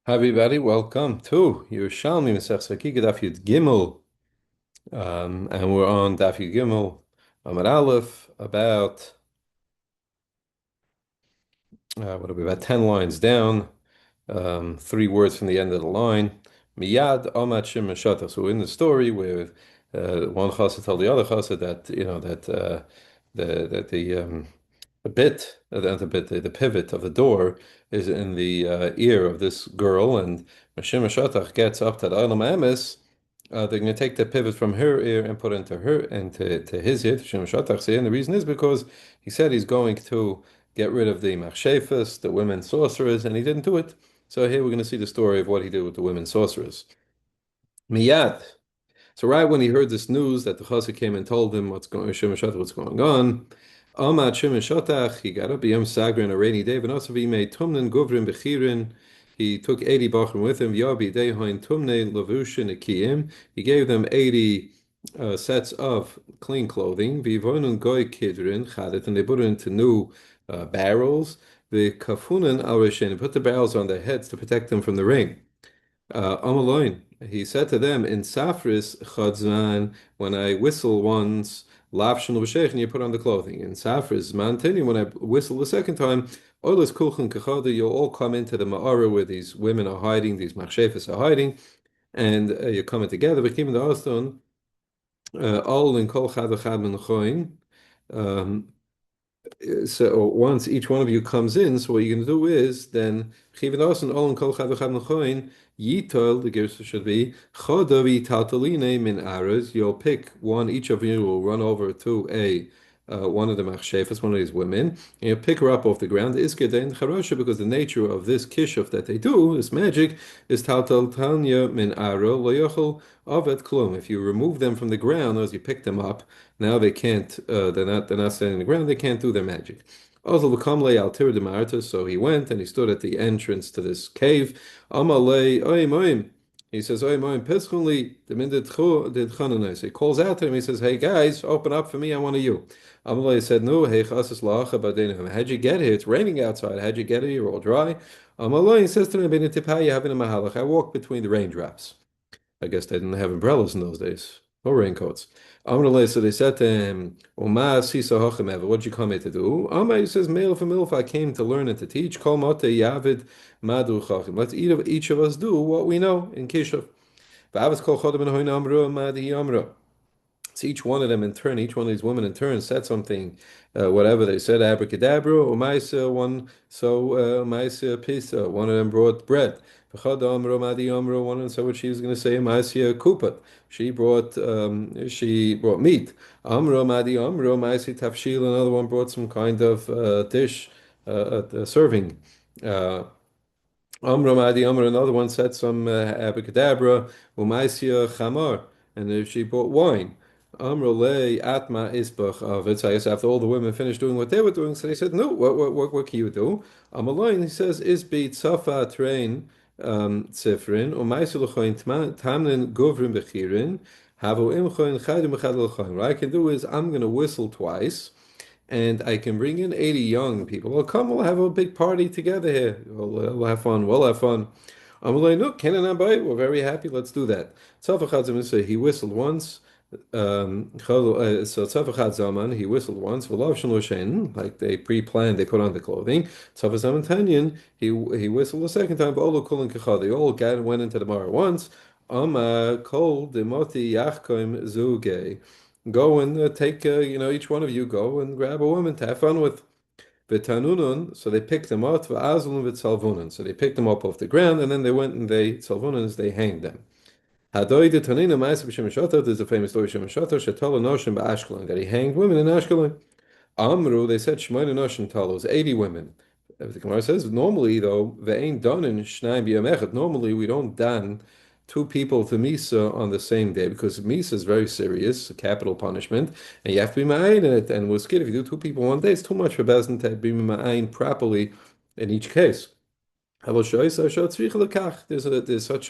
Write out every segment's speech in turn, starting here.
Hi everybody, welcome to Yerushalmi Chagigah Daf Gimel, and we're on Daf Gimel Amar Aleph about what are we about 10 lines down, three words from the end of the line. Miyad Amat Shim Mashata. So in the story where one chassid told the other chassid that the bit, the pivot of the door is in the ear of this girl, and Mashim Shatach gets up to the Olam Emes. They're going to take the pivot from her ear and put it into her to his ear, to Shem Shatach's ear. And the reason is because he said he's going to get rid of the machshefas, the women sorcerers, and he didn't do it. So here we're going to see the story of what he did with the women sorcerers. Miyad. So right when he heard this news that the chassid came and told him what's going on, Amad Shimon Shotach, he got up Yom Sagra on a rainy day, but also he made Tumnan Guvrin Bechirin. He took 80 Bachrim with him, Yabi Dehain Tumne Lavushin Akiyim. He gave them 80 sets of clean clothing, Vivonun Goy Kidrin Chadet, and they put it into new barrels. The Kafunan Al Rishin, put the barrels on their heads to protect them from the rain. Amaloin, he said to them, in Safris Chadzman, when I whistle once, Lavshan L'Vashech, and you put on the clothing. In Safris Mantini, when I whistle the second time, Olas Kulchen Kachada, you'll all come into the Ma'ara where these women are hiding, these Machshefas are hiding, and you're coming together. But keeping the Aston, all in Kol Chad Echad Min Choin. So once each one of you comes in, so what you're going to do is then Chividasan Olin Kol Chad V'Chad N'Choin Yitol, the Gersa should be Chodavi Tataline Min Aras. You'll pick one. Each of you will run over to a one of the machshefas, one of these women, and you pick her up off the ground. Iskedein Charosha, because the nature of this kishuf that they do, this magic, is Tatal Tanya Min Aro Lo Yochel Avet Klum. If you remove them from the ground, or as you pick them up, now they can't. They're not standing on the ground. They can't do their magic. Also, l'kamle al tir de marta. So he went and he stood at the entrance to this cave. Amalei oim oim. He says oim oim peschunli did chananai. So he calls out to him. He says, "Hey guys, open up for me. I want a you." Amalei said, "No, hey chasas lacha badenu. How'd you get here? It's raining outside. How'd you get here? You're all dry." Amalei says to him, "Ben tipaya having a mahalach. I walk between the raindrops." I guess they didn't have umbrellas in those days, or raincoats. Amrullah, so they said to him, Oma sisa hochem ever, what'd you come here to do? Amar, he says, Male for milf, I came to learn and to teach. Kol mote yavid madu chachim. Let's each of us do what we know in Kishav. V'avas kol chodem and hoina amru madi amru. So each one of them in turn, each one of these women in turn said something, whatever they said, abracadabra, or maisa, one, so maisa pisa, one of them brought bread. V'chad amro madi amro, one and so what she was going to say, maisa kupat. She brought meat. Amro madi amro, maisa tafshil, another one brought some kind of dish, serving. Uh, Amr Madi Amr, another one said some abracadabra, Umaisia Chamar, and she brought wine. Amr Le Atma Isbach of it. So I guess after all the women finished doing what they were doing, so they said, no, what can you do? Amalain, he says, Isbi Tsafa Train Tzifrin, Umaisia Lechoin Tamnin Govrin Bechirin, Havu Imchoin Chadim Bechad Lechoin. What I can do is I'm going to whistle twice and I can bring in 80 young people. Well, come, we'll have a big party together here. We'll have fun. We'll have fun. I'm like, no, Ken and Abai, we're very happy. Let's do that. Tzafachad say he whistled once. So Tzafachad Zaman, he whistled once. V'lav Shen, like they pre-planned, they put on the clothing. Tzafach Zaman Tanyan, he whistled a second time. Ba'olu Kulin Kachad, they all went into the Mara once. Kol Demoti Yachkoim Zuge. Go and take, each one of you go and grab a woman to have fun with. V'tanunun, so they picked them up. V'azulun v'tzalvunan, so they picked them up off the ground, and then they went and they hanged them. Hadoi de Tanina Ma'aseh b'Shem Shotor, there's a famous story of Shem Shotor, Shetala Noshim ba'Ashkelon, that he hanged women in Ashkelon. Amru, they said Shmoyne Noshim Talos, 80 women. The Gemara says, normally though, ve'ein donin shnayim b'yamechet, normally we don't dan two people to Misa on the same day, because Misa is very serious, a capital punishment, and you have to be ma'ayin in it, and we're scared if you do two people one day, it's too much for Bezdin to be ma'ayin properly in each case. There's such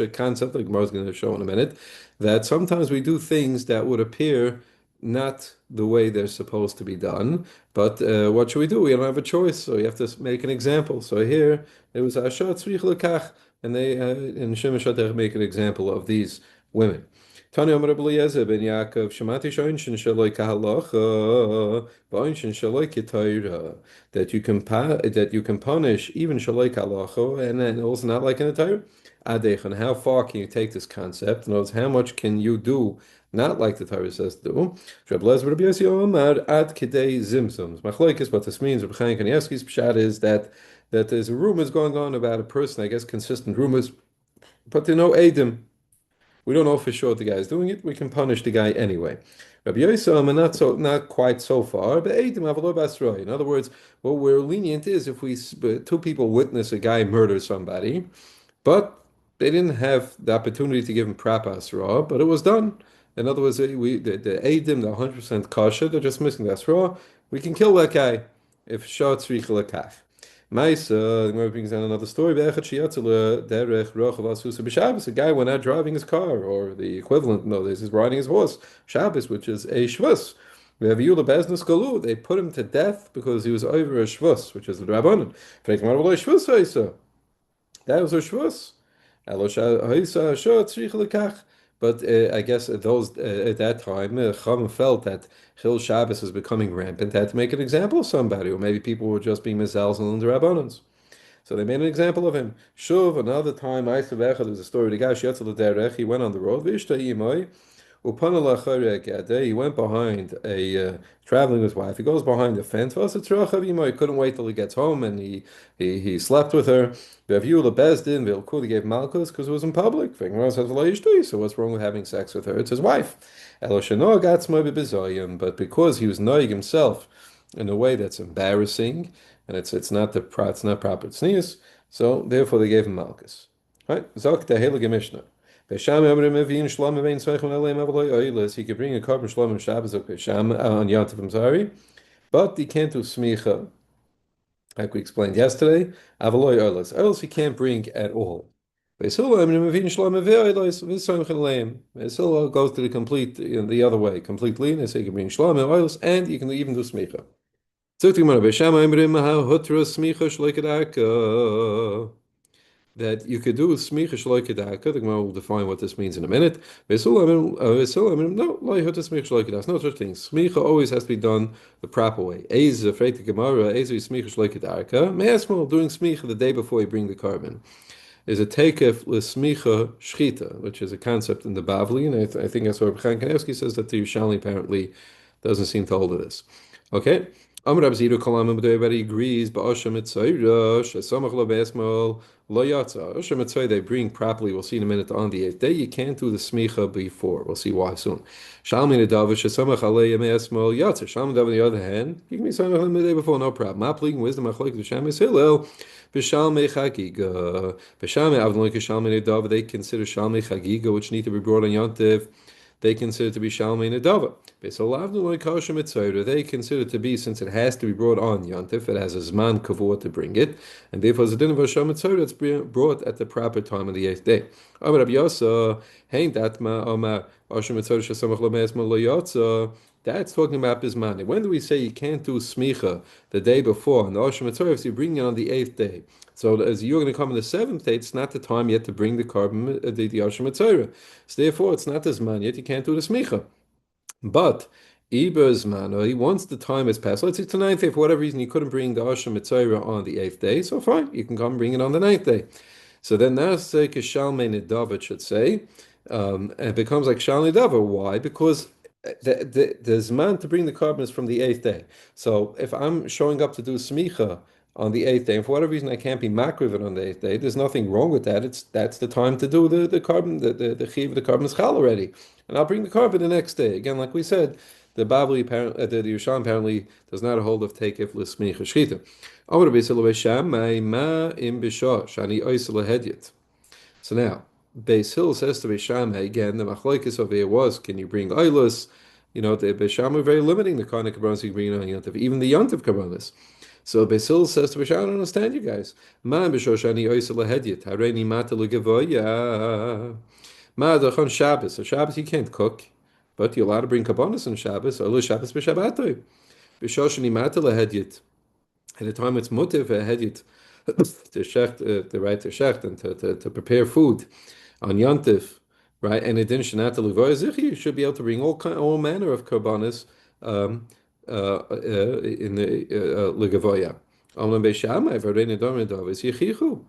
a concept, like Gemara is going to show in a minute, that sometimes we do things that would appear not the way they're supposed to be done. But what should we do? We don't have a choice, so you have to make an example. So here it was Ashat Tzrich Lekach, and they in Shem Shader make an example of these women. Tanya Amar Rabbi Eliezer ben Yaakov Shemati Shoinshin Shaloi Kahalacha Ba'oinshin Shaloi Ketayra, that you can punish even Shaloi Kahalacha and then also not like in the Torah. Adechan, how far can you take this concept? In other words, how much can you do not like the Torah says to do? Rabbi Eliezer Rabbi Yossi Omar ad kidei zimzums. Machlokes, what this means, Rabbi Chaim Kanievsky's pshat is that there's rumors going on about a person, I guess consistent rumors, but there are no edim. We don't know for sure the guy is doing it. We can punish the guy anyway. Rabbi Yossi Omar not quite so far, but edim avalo basroi. In other words, what we're lenient is if two people witness a guy murder somebody, but they didn't have the opportunity to give him proper asra, but it was done. In other words, the Eidim, the 100% kosher, they're just missing the asra. We can kill that guy if shah tzrich lekach. Maisa, the Gemara brings down another story. A guy went out driving his car, or the equivalent, no, this is riding his horse, Shabbos, which is a shvus. We have Yula Beznas Galu. They put him to death because he was over a shvus, which is the Rabbanon. That was a shvus. But I guess at that time, Chum felt that Chil Shabbos was becoming rampant. They had to make an example of somebody, or maybe people were just being Mizalzel and the Rabbanans. So they made an example of him. Shuv, another time, there's a story of the guy, he went on the road, he went behind traveling with his wife. He goes behind the fence. He couldn't wait till he gets home, and he slept with her. He gave malchus because it was in public. So what's wrong with having sex with her? It's his wife. But because he was noig himself in a way that's embarrassing, and it's not proper tznius, so therefore they gave him malchus. Right? Zok the Heilige Mishnah. He could bring a carbon shlom and Shabbos on Yantav, I'm sorry, but he can't do smicha, like we explained yesterday. Avaloy oilas, oilas he can't bring at all. Basil goes to the complete, the other way completely, and they say you can bring shlom and oilas, and you can even do smicha. That you could do smicha shloi kedaka. The Gemara will define what this means in a minute. No, no such thing. Smicha always has to be done the proper way. Eiz afraid the Gemara. Eiz smicha shloi kedaka. Me'asmal doing smicha the day before you bring the carbon is a takef l'smicha shchita, which is a concept in the Bavli, and I think that's what Chaim Kanievsky says that the Yerushalmi apparently doesn't seem to hold of this. Okay. Amr Rab Zidu Kalam, but everybody agrees. Ba'asha mitzayra shesamach lo be'esmal lo yatsa. Asha mitzay they bring properly. We'll see in a minute on the 8th day. You can't do the smicha before. We'll see why soon. Shalmi nedav shesamach alei me'esmal yatsa. Shalmi nedav on the other hand, you can be samach on the day before, no problem. Ma pleading wisdom achloik l'shem is hillel. B'shalmi chagigah. B'shalmi avdoloi k'shalmi nedav. They consider shalmi chagigah, which need to be brought on yontiv. They consider to be shalmei nedava. They consider to be, since it has to be brought on Yantif, it has a zman kavur to bring it, and therefore it's a din of Hashem Mitzvah, it's brought at the proper time of the 8th day. That's talking about bismani. When do we say you can't do smicha the day before? And the Hashem Mitzvah, so you bring it on the 8th day. So as you're going to come on the 7th day, it's not the time yet to bring the carbon, the Hashem Mitzvah. So therefore, it's not as man yet. You can't do the smicha. But Iber's man, he once the time has passed. Let's say it's the 9th day. For whatever reason, you couldn't bring the Hashem Mitzvah on the 8th day. So fine, you can come bring it on the 9th day. So then that's like a Shalmei Nedav, it should say. And it becomes like Shalmei Nedav. Why? Because the Zman to bring the carbon is from the 8th day. So if I'm showing up to do smicha on the 8th day, and for whatever reason I can't be makriv on the 8th day, there's nothing wrong with that. That's the time to do the carbon, the chiv, the carbon is chal already. And I'll bring the carbon the next day. Again, like we said, the Bavli, the Yerushalmi apparently does not hold of takef l'smicha shchita. Amar b'Yisrael b'Sham ma im b'shah shani oisel hedyet. So now, Beis Hill says to Beishamai again, the machlokes over here was, can you bring oilus? You know, the Beishamai very limiting the kind of kabbalas you bring on Yontif, even the Yontif kabbalas. So Beis Hill says to Beishamai, I don't understand you guys. Ma b'shoshani oisel hedyet, hareini mata l'gavoya. Ma d'chon Shabbos. So Shabbos you can't cook. but you're allowed to bring kabbanis on Shabbos, or Shabbos b'Shabbatoi. B'shoshani matala hedyet. At the time it's mutter for hedyet to shecht, the right to shecht and to prepare food on Yontif, right? And it didn't shenata levoyazich, you should be able to bring all manner of karbanis in the legavoya. Amlam beishamai v'reina domidov is yichichu,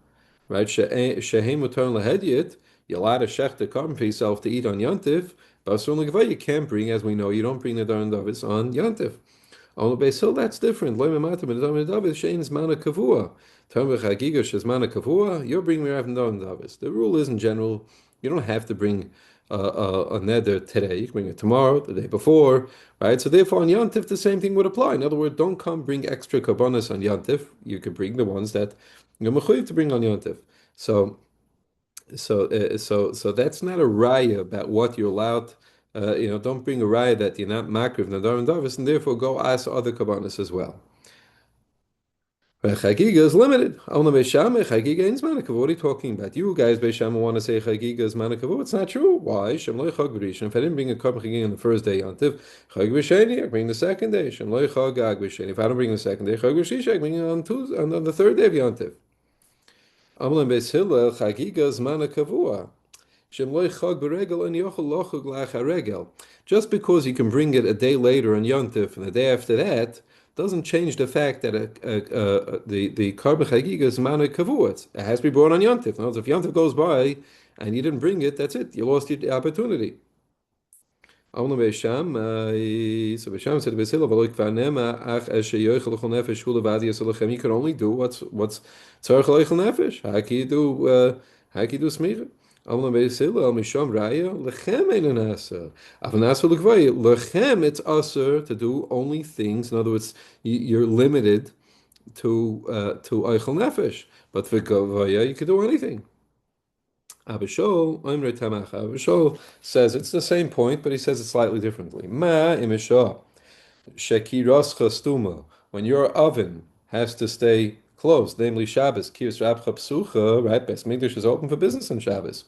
right? Shehem mutar lehedyet, you're allowed to shecht the carbon for yourself to eat on Yontif, but on legavoya you can't bring, as we know, you don't bring the darn davis on Yontif. On the base hill, that's different. Lo mematim b'nedam Davis shein zmana kavua. Term b'chagiga shezmana kavua. You're bringing me nedam Davis. The rule is in general, you don't have to bring a neder today. You can bring it tomorrow, the day before, right? So therefore, on Yantif, the same thing would apply. In other words, don't come bring extra karbonis on Yantif. You could bring the ones that you're mechuyev to bring on Yantif. So so that's not a raya about what you're allowed. Don't bring a raya that you're not makriv nadar and davis, and therefore go ask other kabbanis as well. Chagiga is limited. Only Beisham Chagiga is manakav. What are you talking about? You guys Beisham want to say Chagiga is manakav. It's not true. Why? Shem loy chag b'rishon. If I didn't bring a korban chagiga on the first day Yantiv, chag b'sheni, I bring the second day. Shem loy chag ag b'sheni. If I don't bring the second day, chag b'shish, I bring it on Tuesday, on the third day of Yantiv. Amlam Beis Hillel Chagiga is manakav. Just because you can bring it a day later on Yontif and the day after that doesn't change the fact that the korban chagiga is mana kavuot. It has to be brought on Yontif. In other words, if Yontif goes by and you didn't bring it, that's it. You lost your opportunity. So Beisham said, you can only do what's tzarech leichel nefesh. How can you do smicha? Lechem, it's aser to do only things. In other words, you're limited to eichel nefesh. But for gavaya, you can do anything. Abishol says it's the same point, but he says it slightly differently. Ma imishah shekiras chastuma. When your oven has to stay closed, namely Shabbos, kiras rabcha psucha, right? Best Mikdash is open for business on Shabbos.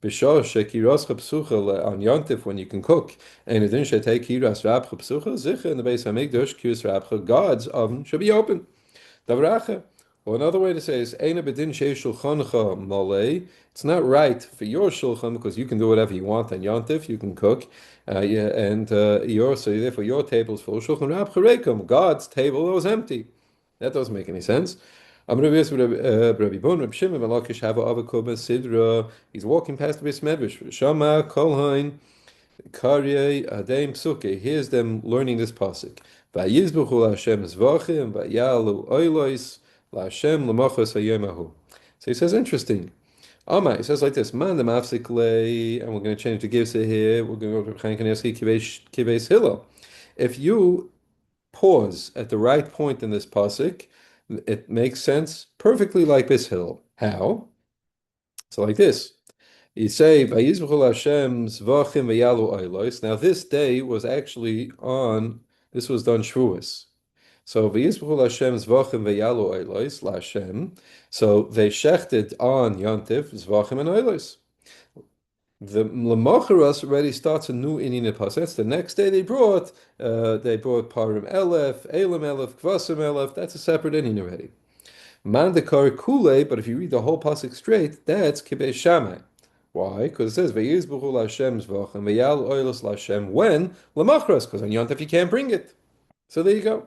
B'shah shekiras psucha on Yontif when you can cook, and it didn't take kiras rabcha psucha zicha in the base of Mikdash, kiras rabcha, God's oven should be open. Davracha. Well, another way to say is Eina bedin sheish shulchancha malei. It's not right for your shulchan because you can do whatever you want on Yontif. You can cook, therefore your table is full. Shulchan rab charekum. God's table was empty. That doesn't make any sense. He's walking past the Beis Medrash. Shama kolhain karye adem psuke. Here's them learning this pasuk. Vayizbuchu Hashem zvachim vayalu oilois. Lashem lemachos hayemahu. So he says, interesting. Amai, he says like this, man the mafsik lei, and we're going to change the givsa here. We're going to go to Chaim Kanievsky kiveis hillel. If you pause at the right point in this pasuk, it makes sense perfectly like this hill. How? So like this. You say, Vayizbuchul Hashem zvachim vayalu oilos. Now this day was actually this was done Shavuos. So v'yizbuchul Hashem zvachim ve'yalu oilos la'Hashem. So they shechted on Yontif zvachim and oilos. The Lamacharas already starts a new inyan pasuk. That's the next day they brought parim elef, elam elef, kvasim elef. That's a separate inyan already. Mandakar kule, but if you read the whole pasuk straight, that's kibei shamai. Why? Because it says v'yizbuchul Hashem zvachim ve'yalu oilos la'Hashem when Lamacharas, because on Yontif you can't bring it. So there you go.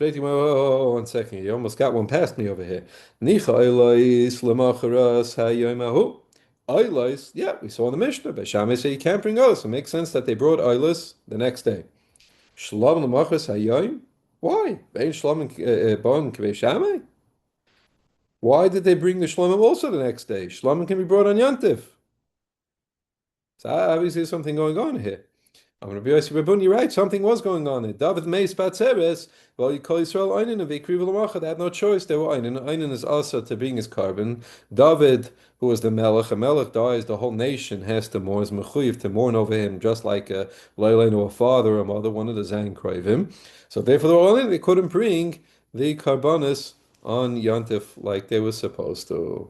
Oh, 1 second. You almost got one past me over here. Nicha Eilois Lamacharas Hayomahu. Eilois, yeah, we saw in the Mishnah. But Shammai say you can't bring Eilos. It makes sense that they brought Eilos the next day. Shalom Lamacharas Hayoim? Why? Vein Shalom Bon Kvei Shammai? Why did they bring the Shalom also the next day? Shalom can be brought on Yantif. So obviously there's something going on here. I'm going to be honest with you, you're right, something was going on there. David Meis Batzeres, well, you call Israel Einin and Vikriv Lamacha, they had no choice, they were Einin. Einin is also to bring his carbon. David, who was the Melech, a Melech dies, the whole nation has to mourn, is Mechuyev to mourn over him, just like a Leilenu, a father or a mother, one of the Zayin Krivim. So therefore, they couldn't bring the Karbanis on Yantif like they were supposed to.